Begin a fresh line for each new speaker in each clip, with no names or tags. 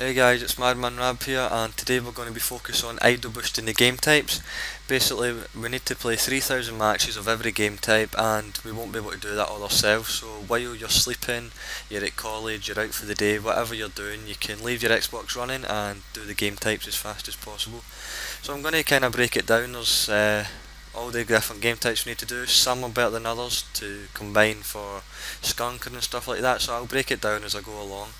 Hey guys, it's madmanRAB here, and today we're going to be focused on idle boosting the game types. Basically, we need to play 3,000 matches of every game type, and we won't be able to do that all ourselves. So while you're sleeping, you're at college, you're out for the day, whatever you're doing, you can leave your Xbox running and do the game types as fast as possible. So I'm going to kind of break it down. There's all the different game types we need to do. Some are better than others to combine for skunking and stuff like that. So I'll break it down as I go along.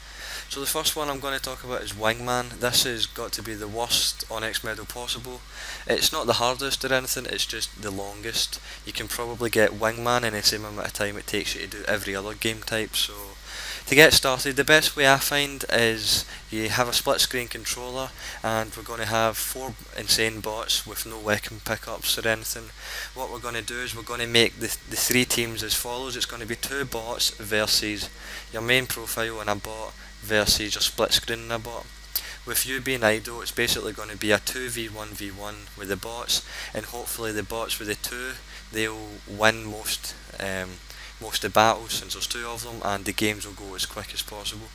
So the first one I'm going to talk about is Wingman. This has got to be the worst Onyx medal possible. It's not the hardest or anything, it's just the longest. You can probably get Wingman in the same amount of time it takes you to do every other game type. So to get started, the best way I find is you have a split screen controller, and we're going to have 4 insane bots with no weapon pickups or anything. What we're going to do is we're going to make the 3 teams as follows. It's going to be 2 bots versus your main profile and a bot versus your split screen and a bot. With you being idle, it's basically going to be a 2v1v1 with the bots, and hopefully the bots with the 2, they'll win most of the battles since there's 2 of them, and the games will go as quick as possible.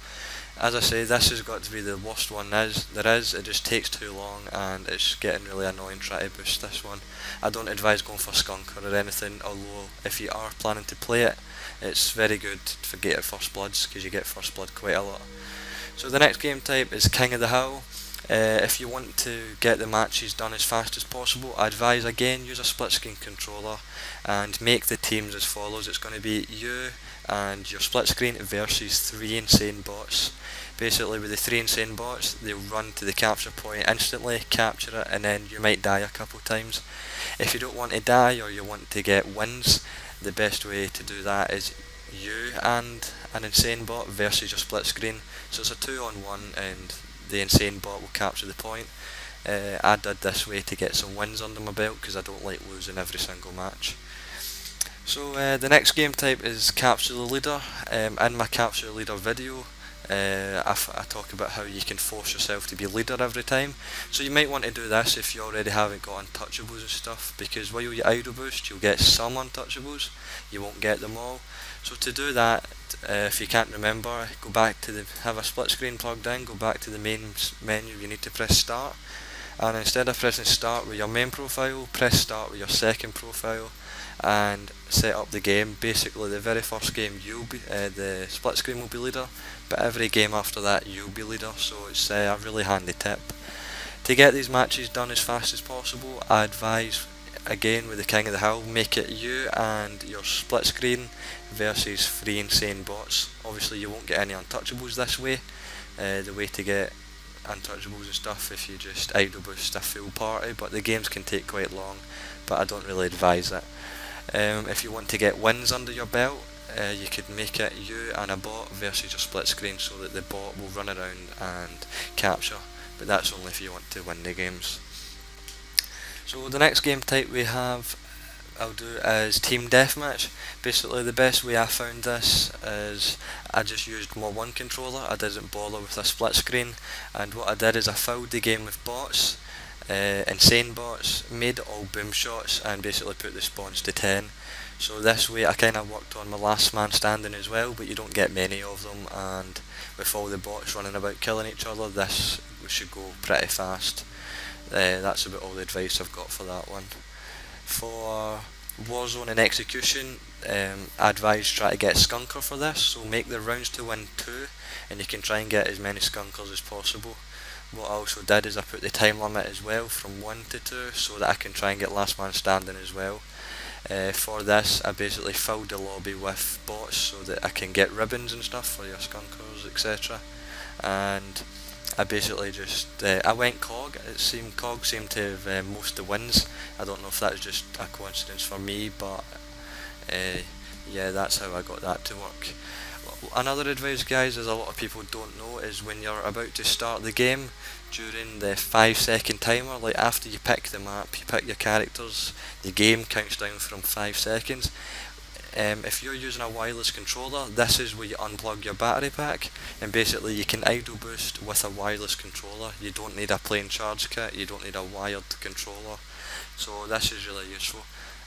As I say, this has got to be the worst one there is. It just takes too long, and it's getting really annoying trying to boost this one. I don't advise going for Skunker or anything, although if you are planning to play it, it's very good for getting first bloods, because you get first blood quite a lot. So the next game type is King of the Hill. If you want to get the matches done as fast as possible, I advise again use a split screen controller and make the teams as follows. It's going to be you and your split screen versus 3 insane bots. Basically with the 3 insane bots, they'll run to the capture point instantly, capture it, and then you might die a couple times. If you don't want to die or you want to get wins, the best way to do that is you and an insane bot versus your split screen. So it's a 2-on-1, and the insane bot will capture the point. I did this way to get some wins under my belt, because I don't like losing every single match. So the next game type is Capture the Leader. In my Capture the Leader video, I talk about how you can force yourself to be leader every time. So you might want to do this if you already haven't got untouchables and stuff, because while you idle boost, you'll get some untouchables, you won't get them all. So to do that, if you can't remember, go back to have a split screen plugged in, go back to the main menu, you need to press start, and instead of pressing start with your main profile, press start with your second profile and set up the game. Basically the very first game you'll be, the split screen will be leader, but every game after that you'll be leader, so it's a really handy tip. To get these matches done as fast as possible, I advise again with the King of the Hill, make it you and your split screen versus 3 insane bots. Obviously you won't get any untouchables this way. The way to get untouchables and stuff if you just idle boost a full party, but the games can take quite long, but I don't really advise it. If you want to get wins under your belt, you could make it you and a bot versus your split screen, so that the bot will run around and capture, but that's only if you want to win the games. So the next game type we have, I'll do is Team Deathmatch. Basically the best way I found this is I just used my one controller, I didn't bother with a split screen, and what I did is I filled the game with bots, insane bots, made it all boom shots, and basically put the spawns to 10. So this way I kind of worked on my last man standing as well, but you don't get many of them, and with all the bots running about killing each other, this should go pretty fast. That's about all the advice I've got for that one. For Warzone and Execution, I advise try to get Skunker for this, so make the rounds to win 2, and you can try and get as many Skunkers as possible. What I also did is I put the time limit as well from 1 to 2, so that I can try and get last man standing as well. For this, I basically filled the lobby with bots so that I can get ribbons and stuff for your Skunkers, etc. And I basically just, I went COG. COG seemed to have most of the wins. I don't know if that was just a coincidence for me, but yeah, that's how I got that to work. Another advice, guys, as a lot of people don't know, is when you're about to start the game, during the 5-second timer, like after you pick the map, you pick your characters, the game counts down from 5 seconds. If you're using a wireless controller, this is where you unplug your battery pack, and basically you can idle boost with a wireless controller. You don't need a plain charge kit, you don't need a wired controller, so this is really useful.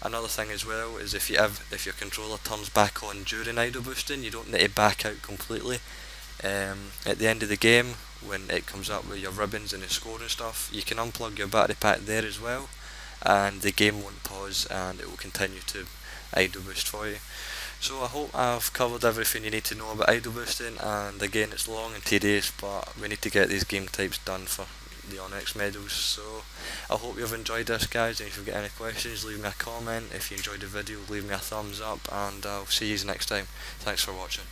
Another thing as well is if your controller turns back on during idle boosting, you don't need to back out completely. At the end of the game, when it comes up with your ribbons and the score and stuff, you can unplug your battery pack there as well, and the game won't pause and it will continue to idle boost for you. So I hope I've covered everything you need to know about idle boosting, and again it's long and tedious, but we need to get these game types done for the Onyx medals. So I hope you've enjoyed this, guys, and if you've got any questions, leave me a comment. If you enjoyed the video, leave me a thumbs up, and I'll see you next time. Thanks for watching.